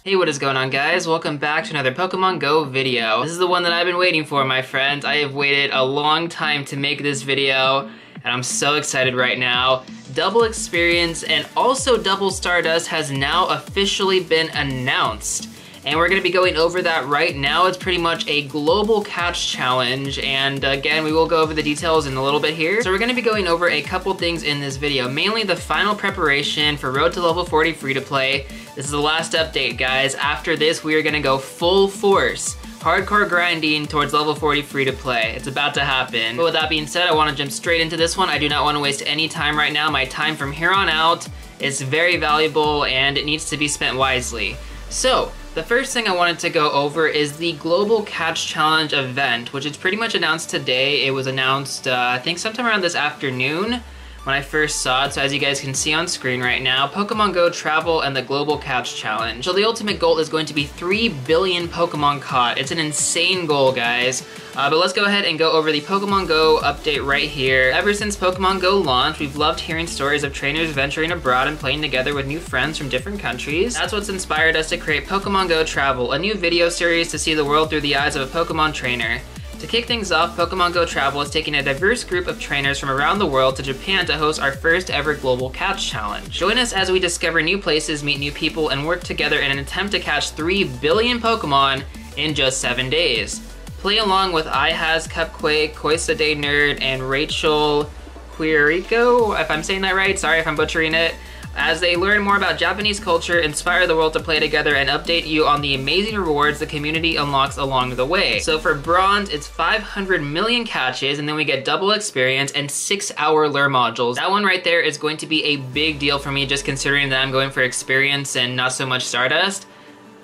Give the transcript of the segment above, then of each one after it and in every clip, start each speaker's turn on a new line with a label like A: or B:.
A: Hey, what is going on, guys? Welcome back to another Pokemon Go video. This is the one that I've been waiting for, my friends. I have waited a long time to make this video, and I'm so excited right now. Double Experience and also Double Stardust has now officially been announced. And we're going to be going over that right now. It's pretty much a global catch challenge, and again, we will go over the details in a little bit here. So we're going to be going over a couple things in this video, mainly the final preparation for Road to Level 40 Free-to-Play. This is the last update, guys. After this, we are going to go full force, hardcore grinding towards Level 40 Free-to-Play. It's about to happen. But with that being said, I want to jump straight into this one. I do not want to waste any time right now. My time from here on out is very valuable, and it needs to be spent wisely. So, the first thing I wanted to go over is the Global Catch Challenge event, which is pretty much announced today. It was announced, I think sometime around this afternoon when I first saw it. So as you guys can see on screen right now, Pokemon Go Travel and the Global Catch Challenge. So the ultimate goal is going to be 3 billion Pokemon caught. It's an insane goal, guys. But let's go ahead and go over the Pokemon Go update right here. Ever since Pokemon Go launched, we've loved hearing stories of trainers venturing abroad and playing together with new friends from different countries. That's what's inspired us to create Pokemon Go Travel, a new video series to see the world through the eyes of a Pokemon trainer. To kick things off, Pokemon Go Travel is taking a diverse group of trainers from around the world to Japan to host our first ever Global Catch Challenge. Join us as we discover new places, meet new people, and work together in an attempt to catch 3 billion Pokemon in just 7 days. Play along with iHas, Cupquake, Koisade Nerd, and Rachel Quirico, if I'm saying that right, sorry if I'm butchering it, as they learn more about Japanese culture, inspire the world to play together, and update you on the amazing rewards the community unlocks along the way. So for Bronze, it's 500 million catches, and then we get double experience and 6-hour lure modules. That one right there is going to be a big deal for me, just considering that I'm going for experience and not so much Stardust.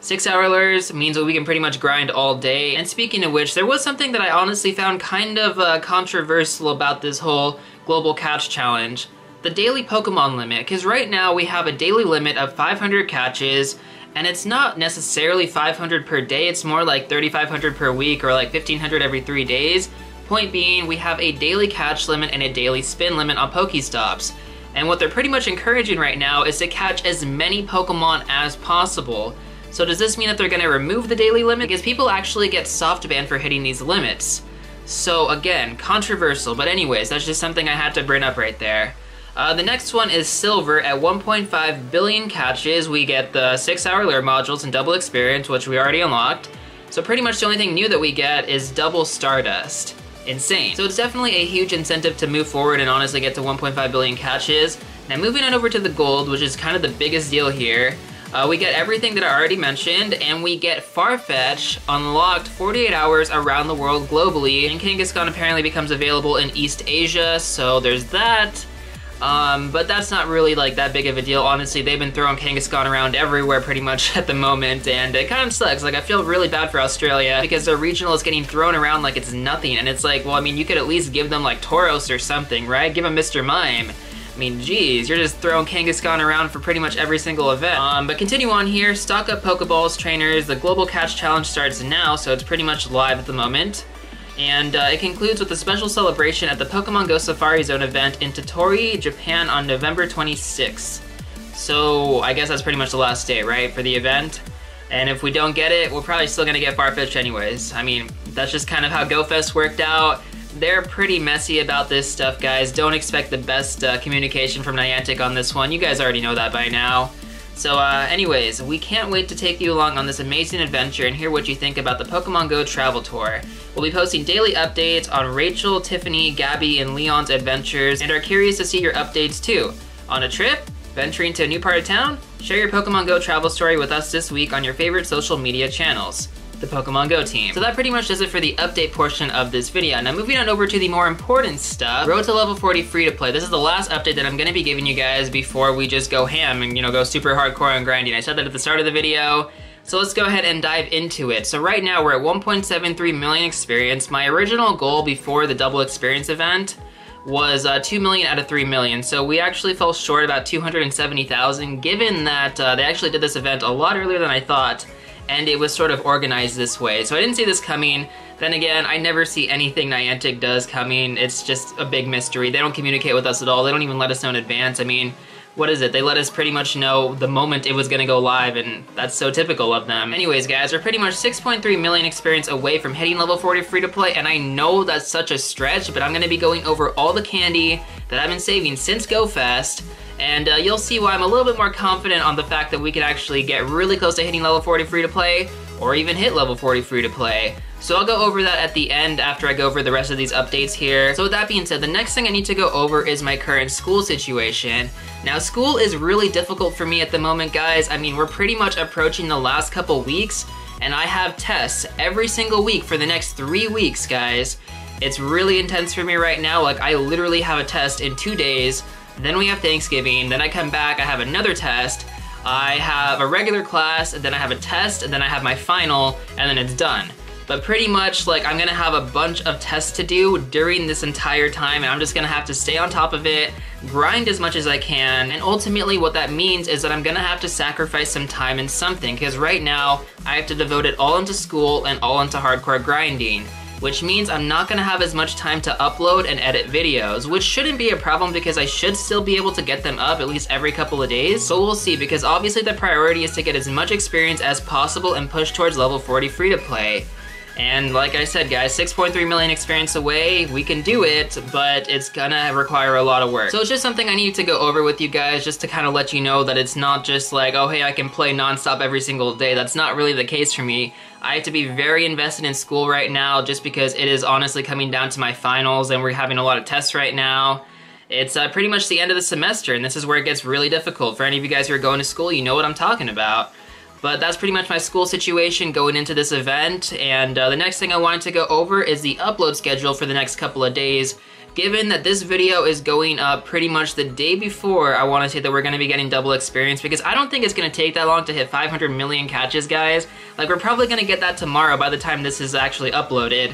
A: 6-hour lures means that we can pretty much grind all day. And speaking of which, there was something that I honestly found kind of controversial about this whole Global Catch Challenge. The daily Pokemon limit, because right now we have a daily limit of 500 catches, and it's not necessarily 500 per day, it's more like 3,500 per week or like 1,500 every 3 days. Point being, we have a daily catch limit and a daily spin limit on Pokestops. And what they're pretty much encouraging right now is to catch as many Pokemon as possible. So does this mean that they're going to remove the daily limit? Because people actually get soft banned for hitting these limits. So again, controversial, but anyways, that's just something I had to bring up right there. The next one is Silver. At 1.5 billion catches, we get the 6-hour lure modules and double experience, which we already unlocked. So pretty much the only thing new that we get is double Stardust. Insane. So it's definitely a huge incentive to move forward and honestly get to 1.5 billion catches. Now moving on over to the Gold, which is kind of the biggest deal here. We get everything that I already mentioned, and we get Farfetch'd unlocked 48 hours around the world globally, and Kangaskhan apparently becomes available in East Asia, so there's that. But that's not really like that big of a deal. Honestly, they've been throwing Kangaskhan around everywhere pretty much at the moment, and it kind of sucks. Like, I feel really bad for Australia because their regional is getting thrown around like it's nothing, and it's like, well, I mean, you could at least give them like Tauros or something, right? Give them Mr. Mime. I mean, geez, you're just throwing Kangaskhan around for pretty much every single event. But continue on here, stock up Pokeballs, trainers. The Global Catch Challenge starts now, so it's pretty much live at the moment. And it concludes with a special celebration at the Pokemon Go Safari Zone event in Tottori, Japan on November 26th. So I guess that's pretty much the last day, right, for the event? And if we don't get it, we're probably still gonna get Farfetch'd anyways. I mean, that's just kind of how GoFest worked out. They're pretty messy about this stuff, guys. Don't expect the best communication from Niantic on this one. You guys already know that by now. So anyways, we can't wait to take you along on this amazing adventure and hear what you think about the Pokemon Go Travel Tour. We'll be posting daily updates on Rachel, Tiffany, Gabby, and Leon's adventures, and are curious to see your updates too. On a trip? Venturing to a new part of town? Share your Pokemon Go travel story with us this week on your favorite social media channels. The Pokemon Go team. So that pretty much does it for the update portion of this video. Now moving on over to the more important stuff, Road to Level 40 Free-to-Play. This is the last update that I'm gonna be giving you guys before we just go ham and, you know, go super hardcore on grinding. I said that at the start of the video, so let's go ahead and dive into it. So right now we're at 1.73 million experience. My original goal before the double experience event was 2 million out of 3 million. So we actually fell short about 270,000, given that they actually did this event a lot earlier than I thought, and it was sort of organized this way. So I didn't see this coming. Then again, I never see anything Niantic does coming. It's just a big mystery. They don't communicate with us at all. They don't even let us know in advance. I mean, what is it? They let us pretty much know the moment it was gonna go live, and that's so typical of them. Anyways, guys, we're pretty much 6.3 million experience away from hitting level 40 free to play, and I know that's such a stretch, but I'm gonna be going over all the candy that I've been saving since GoFest, and you'll see why I'm a little bit more confident on the fact that we can actually get really close to hitting level 40 free to play, or even hit level 40 free to play. So I'll go over that at the end after I go over the rest of these updates here. So with that being said, the next thing I need to go over is my current school situation. Now, school is really difficult for me at the moment, guys. I mean, we're pretty much approaching the last couple weeks, and I have tests every single week for the next 3 weeks, guys. It's really intense for me right now. Like, I literally have a test in 2 days, then we have Thanksgiving, then I come back, I have another test, I have a regular class, and then I have a test, and then I have my final, and then it's done. But pretty much, like, I'm gonna have a bunch of tests to do during this entire time, and I'm just gonna have to stay on top of it, grind as much as I can, and ultimately what that means is that I'm gonna have to sacrifice some time in something, because right now, I have to devote it all into school and all into hardcore grinding, which means I'm not gonna have as much time to upload and edit videos, which shouldn't be a problem because I should still be able to get them up at least every couple of days. So we'll see, because obviously the priority is to get as much experience as possible and push towards level 40 free to play. And like I said, guys, 6.3 million experience away, we can do it, but it's gonna require a lot of work. So it's just something I need to go over with you guys, just to kind of let you know that it's not just like, oh hey, I can play nonstop every single day. That's not really the case for me. I have to be very invested in school right now, just because it is honestly coming down to my finals, and we're having a lot of tests right now. It's pretty much the end of the semester, and this is where it gets really difficult. For any of you guys who are going to school, you know what I'm talking about. But that's pretty much my school situation going into this event, and the next thing I wanted to go over is the upload schedule for the next couple of days. Given that this video is going up pretty much the day before, I want to say that we're going to be getting double experience, because I don't think it's going to take that long to hit 500 million catches, guys. Like, we're probably going to get that tomorrow by the time this is actually uploaded.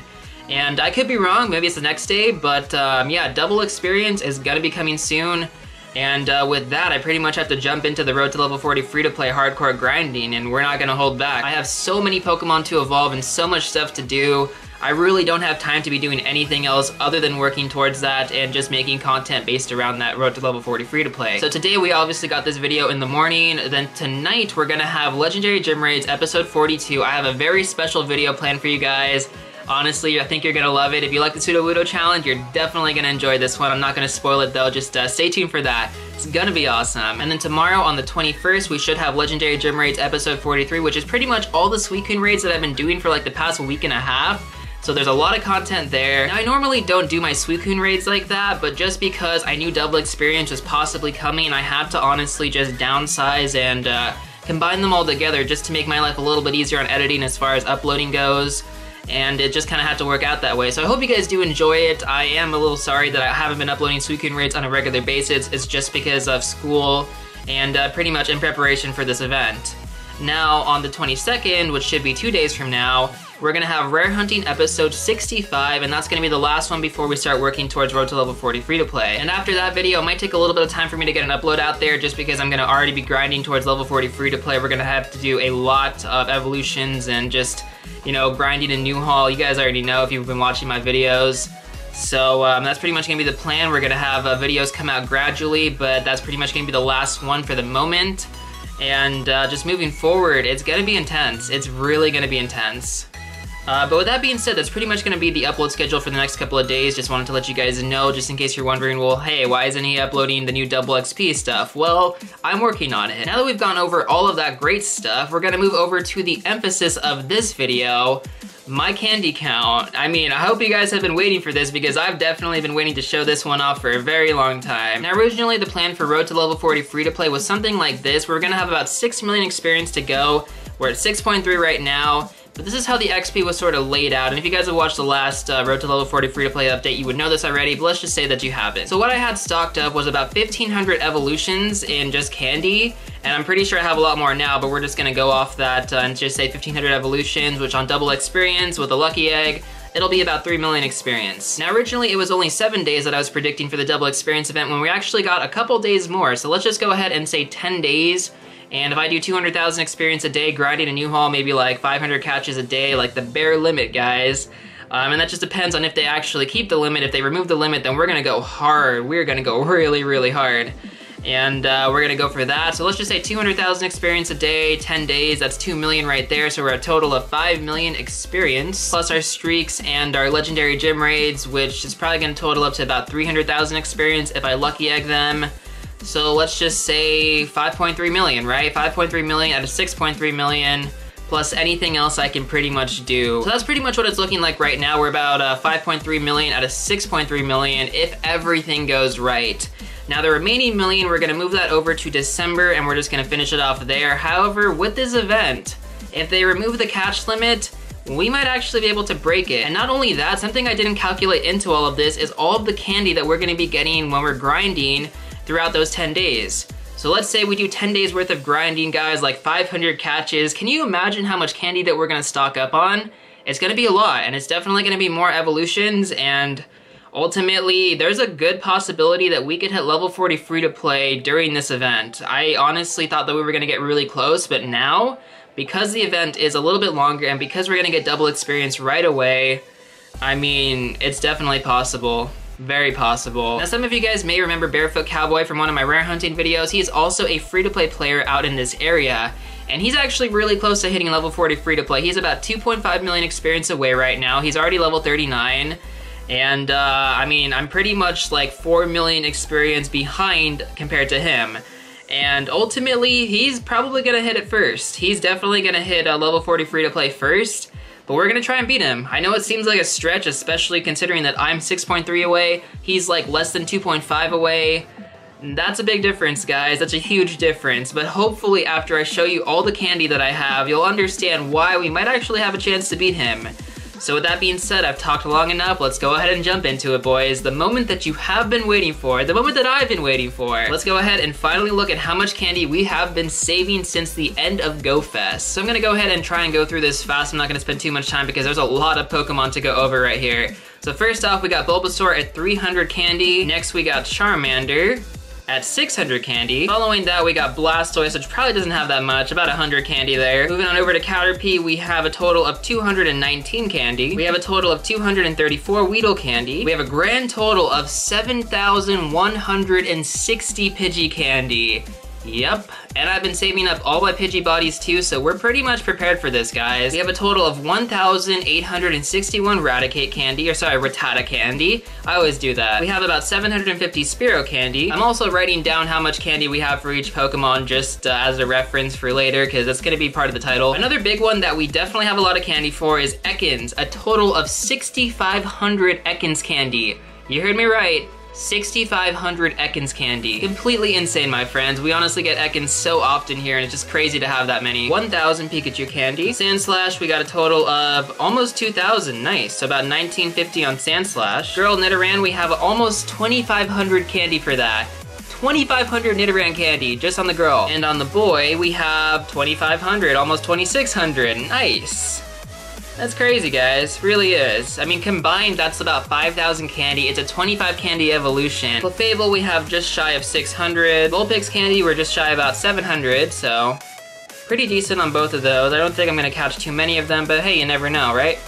A: And I could be wrong, maybe it's the next day, but yeah, double experience is going to be coming soon. And with that, I pretty much have to jump into the road to level 40 free-to-play hardcore grinding, and we're not gonna hold back. I have so many Pokemon to evolve and so much stuff to do. I really don't have time to be doing anything else other than working towards that and just making content based around that road to level 40 free-to-play. So today we obviously got this video in the morning, then tonight we're gonna have Legendary Gym Raids episode 42. I have a very special video planned for you guys. Honestly, I think you're gonna love it. If you like the Pseudo-Wudo challenge, you're definitely gonna enjoy this one. I'm not gonna spoil it though, just stay tuned for that. It's gonna be awesome. And then tomorrow on the 21st, we should have Legendary Gym Raids episode 43, which is pretty much all the Suicune raids that I've been doing for like the past week and a half. So there's a lot of content there. Now, I normally don't do my Suicune raids like that, but just because I knew double experience was possibly coming, I had to honestly just downsize and combine them all together just to make my life a little bit easier on editing as far as uploading goes. And it just kind of had to work out that way. So I hope you guys do enjoy it. I am a little sorry that I haven't been uploading Suicune raids on a regular basis. It's just because of school and pretty much in preparation for this event. Now, on the 22nd, which should be 2 days from now, we're gonna have Rare Hunting episode 65, and that's gonna be the last one before we start working towards Road to Level 40 free-to-play. And after that video, it might take a little bit of time for me to get an upload out there, just because I'm gonna already be grinding towards Level 40 free-to-play. We're gonna have to do a lot of evolutions and just, you know, grinding in New Hall. You guys already know if you've been watching my videos. So that's pretty much gonna be the plan. We're gonna have videos come out gradually, but that's pretty much gonna be the last one for the moment. And just moving forward, it's gonna be intense. It's really gonna be intense. But with that being said, that's pretty much gonna be the upload schedule for the next couple of days. Just wanted to let you guys know, just in case you're wondering, well, hey, why isn't he uploading the new double XP stuff? Well, I'm working on it. Now that we've gone over all of that great stuff, we're gonna move over to the emphasis of this video, my candy count. I mean, I hope you guys have been waiting for this, because I've definitely been waiting to show this one off for a very long time. Now, originally the plan for Road to Level 40 free-to-play was something like this. We're gonna have about 6 million experience to go. We're at 6.3 right now. But this is how the XP was sort of laid out, and if you guys have watched the last Road to Level 40 free-to-play update, you would know this already, but let's just say that you haven't. So what I had stocked up was about 1,500 evolutions in just candy, and I'm pretty sure I have a lot more now, but we're just gonna go off that and just say 1,500 evolutions, which on double experience with a lucky egg, it'll be about 3 million experience. Now originally it was only 7 days that I was predicting for the double experience event, when we actually got a couple days more, so let's just go ahead and say 10 days. And if I do 200,000 experience a day, grinding a New Hall, maybe like 500 catches a day, like the bare limit, guys. And that just depends on if they actually keep the limit. If they remove the limit, then we're gonna go hard. We're gonna go really, really hard. And we're gonna go for that. So let's just say 200,000 experience a day, 10 days, that's 2 million right there. So we're a total of 5 million experience, plus our streaks and our legendary gym raids, which is probably gonna total up to about 300,000 experience if I lucky egg them. So let's just say 5.3 million, right? 5.3 million out of 6.3 million, plus anything else I can pretty much do. So that's pretty much what it's looking like right now. We're about 5.3 million out of 6.3 million if everything goes right. Now the remaining million, we're gonna move that over to December and we're just gonna finish it off there. However, with this event, if they remove the catch limit, we might actually be able to break it. And not only that, something I didn't calculate into all of this is all of the candy that we're gonna be getting when we're grinding throughout those 10 days. So let's say we do 10 days worth of grinding, guys, like 500 catches. Can you imagine how much candy that we're gonna stock up on? It's gonna be a lot, and it's definitely gonna be more evolutions, and ultimately, there's a good possibility that we could hit level 40 free to play during this event. I honestly thought that we were gonna get really close, but now, because the event is a little bit longer and because we're gonna get double experience right away, I mean, it's definitely possible. Very possible. Now some of you guys may remember Barefoot Cowboy from one of my rare hunting videos. He is also a free-to-play player out in this area, and he's actually really close to hitting level 40 free-to-play. He's about 2.5 million experience away right now. He's already level 39, and I mean, I'm pretty much like 4 million experience behind compared to him. And ultimately, he's probably gonna hit it first. He's definitely gonna hit level 40 free-to-play first, but we're gonna try and beat him. I know it seems like a stretch, especially considering that I'm 6.3 away, he's like less than 2.5 away. That's a big difference, guys. That's a huge difference. But hopefully after I show you all the candy that I have, you'll understand why we might actually have a chance to beat him. So with that being said, I've talked long enough. Let's go ahead and jump into it, boys. The moment that you have been waiting for, the moment that I've been waiting for. Let's go ahead and finally look at how much candy we have been saving since the end of GoFest. So I'm gonna go ahead and try and go through this fast. I'm not gonna spend too much time because there's a lot of Pokemon to go over right here. So first off, we got Bulbasaur at 300 candy. Next, we got Charmander at 600 candy. Following that, we got Blastoise, which probably doesn't have that much, about 100 candy there. Moving on over to Caterpie, we have a total of 219 candy. We have a total of 234 Weedle candy. We have a grand total of 7,160 Pidgey candy. Yep, and I've been saving up all my Pidgey bodies too, so we're pretty much prepared for this, guys. We have a total of 1,861 Raticate candy, or sorry, Rattata candy. I always do that. We have about 750 Spearow candy. I'm also writing down how much candy we have for each Pokemon just as a reference for later, because that's gonna be part of the title. Another big one that we definitely have a lot of candy for is Ekans, a total of 6,500 Ekans candy. You heard me right. 6,500 Ekans candy. Completely insane, my friends. We honestly get Ekans so often here, and it's just crazy to have that many. 1,000 Pikachu candy. Sandslash, we got a total of almost 2,000. Nice. So about 1,950 on Sandslash. Girl Nidoran, we have almost 2,500 candy for that. 2,500 Nidoran candy just on the girl. And on the boy, we have 2,500, almost 2,600. Nice. That's crazy, guys. Really is. I mean, combined, that's about 5,000 candy. It's a 25 candy evolution. Clefable, we have just shy of 600. Vulpix candy, we're just shy about 700, so pretty decent on both of those. I don't think I'm gonna catch too many of them, but hey, you never know, right?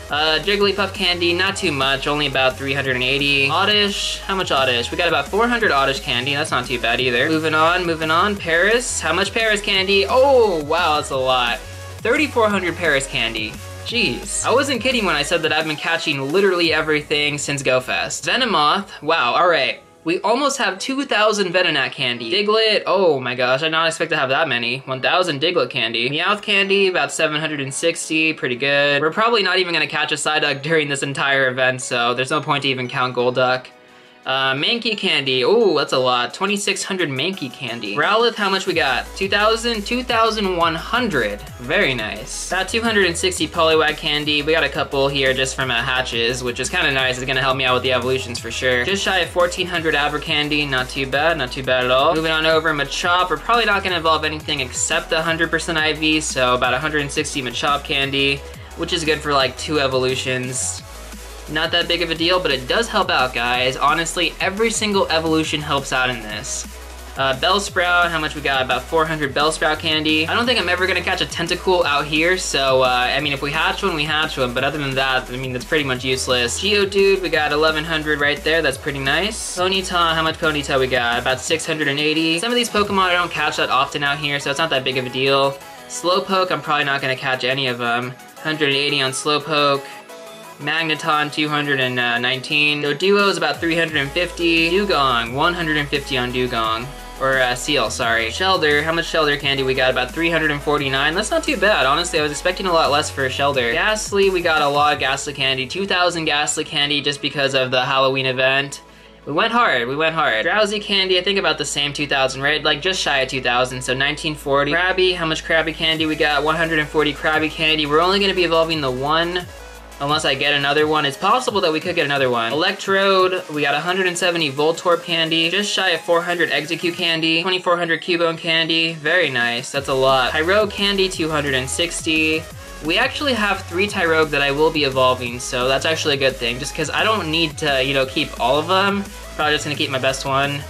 A: Jigglypuff candy, not too much, only about 380. Oddish, how much Oddish? We got about 400 Oddish candy, that's not too bad either. Moving on, Paris. How much Paris candy? Oh, wow, that's a lot. 3,400 Paris candy. Jeez. I wasn't kidding when I said that I've been catching literally everything since GoFest. Venomoth, wow, alright. We almost have 2,000 Venonat candy. Diglett, oh my gosh, I did not expect to have that many. 1,000 Diglett candy. Meowth candy, about 760, pretty good. We're probably not even gonna catch a Psyduck during this entire event, so there's no point to even count Golduck. Mankey candy, oh, that's a lot. 2,600 Mankey candy. Growlithe, how much we got? 2,000, 2,100. Very nice. About 260 Poliwag candy. We got a couple here just from hatches, which is kind of nice. It's gonna help me out with the evolutions for sure. Just shy of 1,400 Aber candy. Not too bad at all. Moving on over, Machop. We're probably not gonna evolve anything except the 100% IV, so about 160 Machop candy, which is good for like 2 evolutions. Not that big of a deal, but it does help out, guys. Honestly, every single evolution helps out in this. Bellsprout, how much we got? About 400 Bellsprout candy. I don't think I'm ever gonna catch a Tentacool out here, so I mean, if we hatch one, we hatch one, but other than that, I mean, that's pretty much useless. Geodude, we got 1100 right there, that's pretty nice. Ponyta, how much Ponyta we got? About 680. Some of these Pokemon I don't catch that often out here, so it's not that big of a deal. Slowpoke, I'm probably not gonna catch any of them. 180 on Slowpoke. Magneton, 219. Doduo is about 350. Dugong, 150 on Dugong. Or Seal, sorry. Shelder, how much Shelder candy we got? About 349. That's not too bad, honestly. I was expecting a lot less for a Shelder. Ghastly, we got a lot of Ghastly candy. 2,000 Ghastly candy just because of the Halloween event. We went hard, we went hard. Drowsy candy, I think about the same 2,000, right? Like just shy of 2,000, so 1940. Krabby, how much Krabby candy we got? 140 Krabby candy. We're only gonna be evolving the one, unless I get another one. It's possible that we could get another one. Electrode, we got 170 Voltorb candy, just shy of 400 Execute candy, 2400 Cubone candy, very nice, that's a lot. Tyrogue candy, 260. We actually have 3 Tyrogue that I will be evolving, so that's actually a good thing, just because I don't need to, you know, keep all of them. Probably just gonna keep my best one.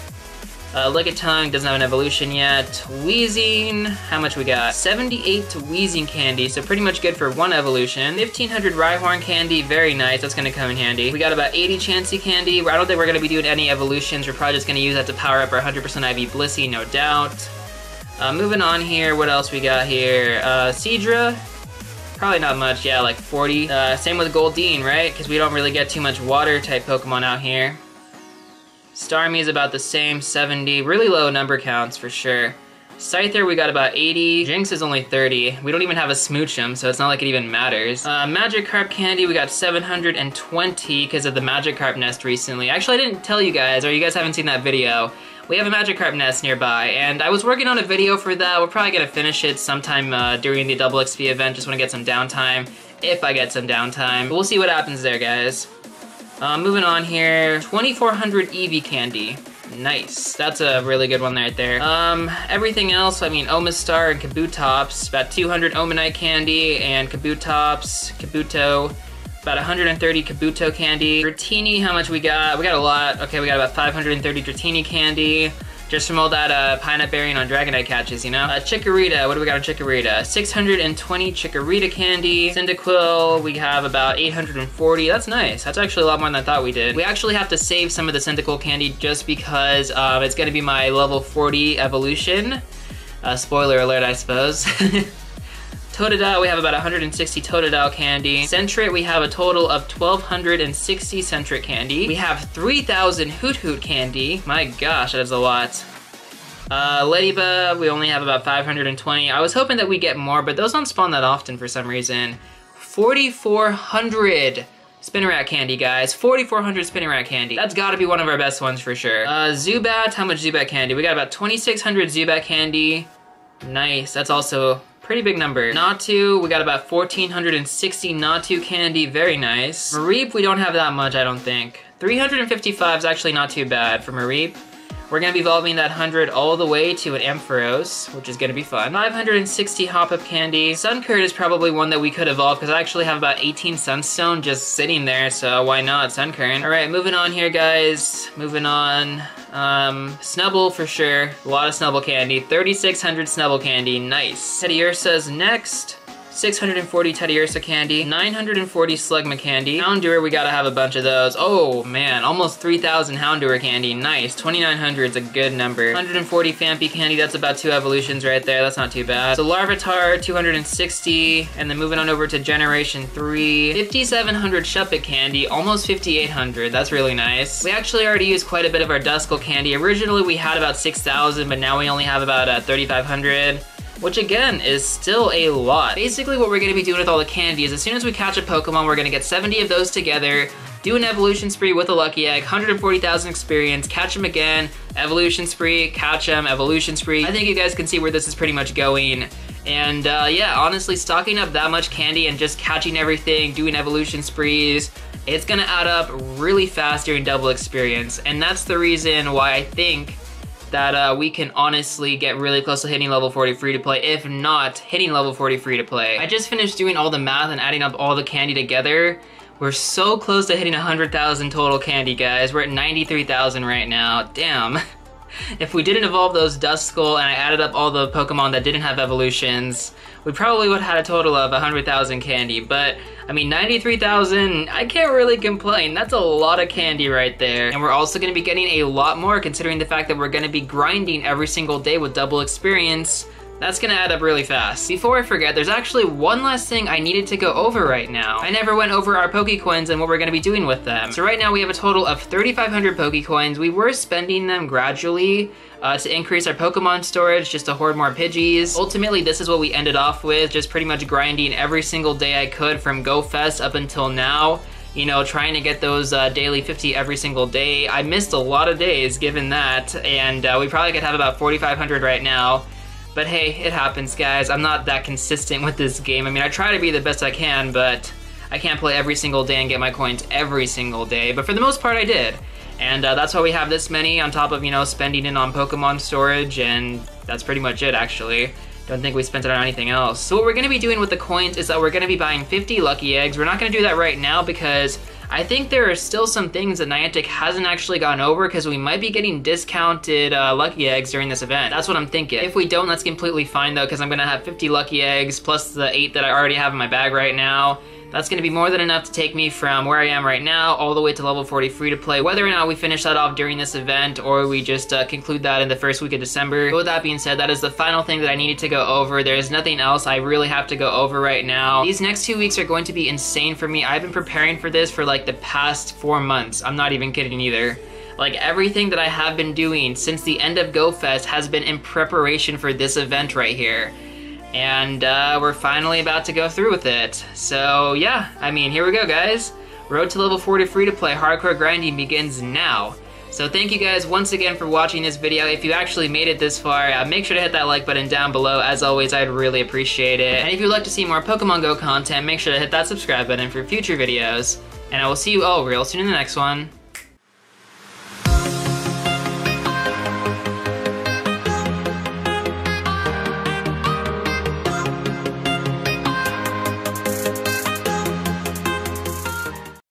A: Lickitung doesn't have an evolution yet. Weezing, how much we got? 78 Weezing candy, so pretty much good for 1 evolution. 1500 Rhyhorn candy, very nice, that's gonna come in handy. We got about 80 Chansey candy. I don't think we're gonna be doing any evolutions. We're probably just gonna use that to power up our 100% IV Blissey, no doubt. Moving on here, what else we got here? Seadra, probably not much, yeah, like 40. Same with Goldeen, right? Because we don't really get too much water type Pokemon out here. Starmie is about the same, 70. Really low number counts for sure. Scyther, we got about 80. Jinx is only 30. We don't even have a Smoochum, so it's not like it even matters. Magikarp candy, we got 720 because of the Magikarp nest recently. Actually, I didn't tell you guys, or you guys haven't seen that video. We have a Magikarp nest nearby, and I was working on a video for that. We're probably gonna finish it sometime during the Double XP event. Just wanna get some downtime, if I get some downtime. But we'll see what happens there, guys. Moving on here, 2400 Eevee candy. Nice, that's a really good one right there. Everything else, I mean, Omastar and Kabutops, about 200 Omanite candy, and Kabuto, about 130 Kabuto candy. Dratini, how much we got? We got a lot. Okay, we got about 530 Dratini candy. Just from all that pineapple berrying on Dragonite catches, you know? Chikorita, what do we got on Chikorita? 620 Chikorita candy. Cyndaquil, we have about 840. That's nice. That's actually a lot more than I thought we did. We actually have to save some of the Cyndaquil candy just because it's gonna be my level 40 evolution. Spoiler alert, I suppose. Totodile, we have about 160 Totodile candy. Sentret, we have a total of 1260 Sentret candy. We have 3000 Hoot Hoot candy. My gosh, that is a lot. Ladybug, we only have about 520. I was hoping that we get more, but those don't spawn that often for some reason. 4400 Spinarak candy, guys. 4400 Spinarak candy. That's gotta be one of our best ones for sure. Zubat, how much Zubat candy? We got about 2600 Zubat candy. Nice, that's also pretty big number. Natu, we got about 1460 Natu candy, very nice. Mareep, we don't have that much, I don't think. 355 is actually not too bad for Mareep. We're gonna be evolving that 100 all the way to an Ampharos, which is gonna be fun. 560 Hop-Up candy. Sunkern is probably one that we could evolve because I actually have about 18 Sunstone just sitting there, so why not Sunkern? All right, moving on here, guys. Moving on. Snubble for sure. A lot of Snubble candy. 3600 Snubble candy, nice. Teddiursa's next. 640 Teddiursa candy, 940 Slugma candy. Houndour, we gotta have a bunch of those. Oh man, almost 3000 Houndour candy, nice. 2900 is a good number. 140 Phanpy candy, that's about 2 evolutions right there, that's not too bad. So Larvitar, 260, and then moving on over to Generation 3. 5700 Shuppet candy, almost 5800, that's really nice. We actually already used quite a bit of our Duskull candy. Originally we had about 6000, but now we only have about 3500. Which again is still a lot. Basically what we're gonna be doing with all the candy is as soon as we catch a Pokemon, we're gonna get 70 of those together, do an evolution spree with a lucky egg, 140,000 experience, catch them again, evolution spree, catch them, evolution spree. I think you guys can see where this is pretty much going. And yeah, honestly, stocking up that much candy and just catching everything, doing evolution sprees, it's gonna add up really fast during double experience. And that's the reason why I think that we can honestly get really close to hitting level 40 free to play, if not hitting level 40 free to play. I just finished doing all the math and adding up all the candy together. We're so close to hitting 100,000 total candy, guys. We're at 93,000 right now. Damn. If we didn't evolve those Duskull and I added up all the Pokemon that didn't have evolutions, we probably would have had a total of 100,000 candy, but I mean 93,000, I can't really complain. That's a lot of candy right there. And we're also going to be getting a lot more considering the fact that we're going to be grinding every single day with double experience. That's gonna add up really fast. Before I forget, there's actually one last thing I needed to go over right now. I never went over our PokeCoins and what we're gonna be doing with them. So right now we have a total of 3,500 PokeCoins. We were spending them gradually to increase our Pokemon storage, just to hoard more Pidgeys. Ultimately, this is what we ended off with, just pretty much grinding every single day I could from GoFest up until now. You know, trying to get those daily 50 every single day. I missed a lot of days given that, and we probably could have about 4,500 right now. But hey, it happens, guys. I'm not that consistent with this game. I mean, I try to be the best I can, but I can't play every single day and get my coins every single day. But for the most part, I did. And that's why we have this many on top of, you know, spending it on Pokemon storage, and that's pretty much it, actually. Don't think we spent it on anything else. So what we're gonna be doing with the coins is that we're gonna be buying 50 Lucky Eggs. We're not gonna do that right now because I think there are still some things that Niantic hasn't actually gone over because we might be getting discounted Lucky Eggs during this event. That's what I'm thinking. If we don't, that's completely fine though, because I'm gonna have 50 Lucky Eggs plus the 8 that I already have in my bag right now. That's gonna be more than enough to take me from where I am right now all the way to level 40 free to play, whether or not we finish that off during this event or we just conclude that in the first week of December. But with that being said, that is the final thing that I needed to go over. There is nothing else I really have to go over right now. These next 2 weeks are going to be insane for me. I've been preparing for this for like the past 4 months. I'm not even kidding either. Like everything that I have been doing since the end of GoFest has been in preparation for this event right here. And we're finally about to go through with it. So yeah, I mean, here we go, guys. Road to level 40 free to play hardcore grinding begins now. So thank you guys once again for watching this video. If you actually made it this far, make sure to hit that like button down below. As always, I'd really appreciate it. And if you'd like to see more Pokemon Go content, make sure to hit that subscribe button for future videos. And I will see you all real soon in the next one.